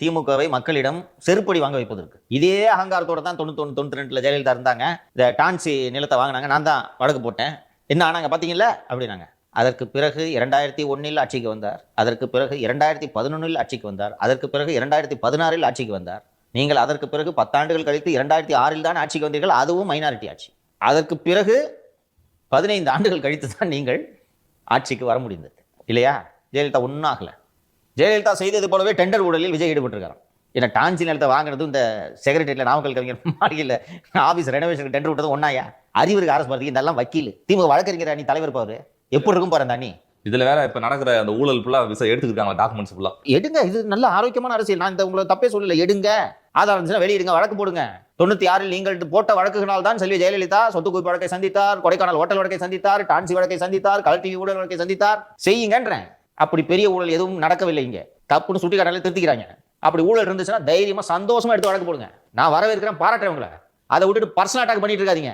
திமுகவை மக்களிடம் செருப்படி வாங்க வைப்பதற்கு. இதே அகங்காரத்தோட தான் 91-92 ஜெயலலிதா இருந்தாங்க. இந்த டான்சி நிலத்தை வாங்கினாங்க, நான் தான் வழக்கு போட்டேன், என்ன ஆனாங்க பாத்தீங்களா அப்படின்னாங்க. அதற்கு பிறகு 2001 ஆட்சிக்கு வந்தார். அதற்கு பிறகு 2011 ஆட்சிக்கு வந்தார். அதற்கு பிறகு 2016 ஆட்சிக்கு வந்தார். நீங்கள் அதற்கு பிறகு 10 ஆண்டுகள் கழித்து 2006 தான் ஆட்சிக்கு வந்தீர்கள், அதுவும் மைனாரிட்டி ஆட்சி. அதற்கு பிறகு 15 ஆண்டுகள் கழித்து தான் நீங்கள் ஆட்சிக்கு வர முடிந்தது இல்லையா? ஜெயலலிதா ஒன்றும் ஆகல. ஜெயலலிதா செய்தது போலவே டெண்டர் ஊழலில் விஜய் ஈடுபட்டிருக்காரு. ஏன்னா டான்சி நிலத்தை வாங்கினது இந்த செக்ரட்டரியில் நாமக்கல் கவிஞர் மாளிகையில் ஆஃபீஸ் ரெனோவேஷனுக்கு டெண்டர் விட்டது ஒன்னாயா? அறிவுக்கு அரசு பார்த்து இதெல்லாம் வக்கீல் திமுக வழக்கறிஞர் அணி தலைவர் பாரு எப்படி இருக்கும் பாரு அணி. இதுல வேற இப்ப நடக்கிற அந்த ஊழல் ஃபுல்லா எடுத்துக்கிட்டாங்க, டாக்குமெண்ட்ஸ் ஃபுல்லா எடுங்க. இது நல்ல ஆரோக்கியமான அரசியல். நான் இந்த உங்களை தப்பே சொல்லல. எடுங்க, ஆதாரம் இருந்துச்சுன்னா வெளியிடுங்க, வழக்கு போடுங்க. 96 நீங்கள் போட்ட வழக்குகளால் தான் செல்வி ஜெயலலிதா சொத்து குவிப்பு வழக்கை சந்தித்தார், கொடைக்கானல் ஹோட்டல் வழக்கை சந்தித்தார், டான்சி வழக்கை சந்தித்தார், கலர் டிவி ஊழல் வழக்கை சந்தித்தார். செய்யுங்கன்றேன். அப்படி பெரிய ஊழல் எதுவும் நடக்கவில்லை. இங்க தப்புன்னு சுட்டி காட்டாலே திருத்திக்கிறாங்க. அப்படி ஊழல் இருந்துச்சுன்னா தைரியமா சந்தோஷமா எடுத்து வழக்கு போடுங்க. நான் வரவேற்கிறேன், பாராட்டுறேன் உங்களை. அதை விட்டுட்டு பர்சனல் அட்டாக் பண்ணிட்டு இருக்காதீங்க.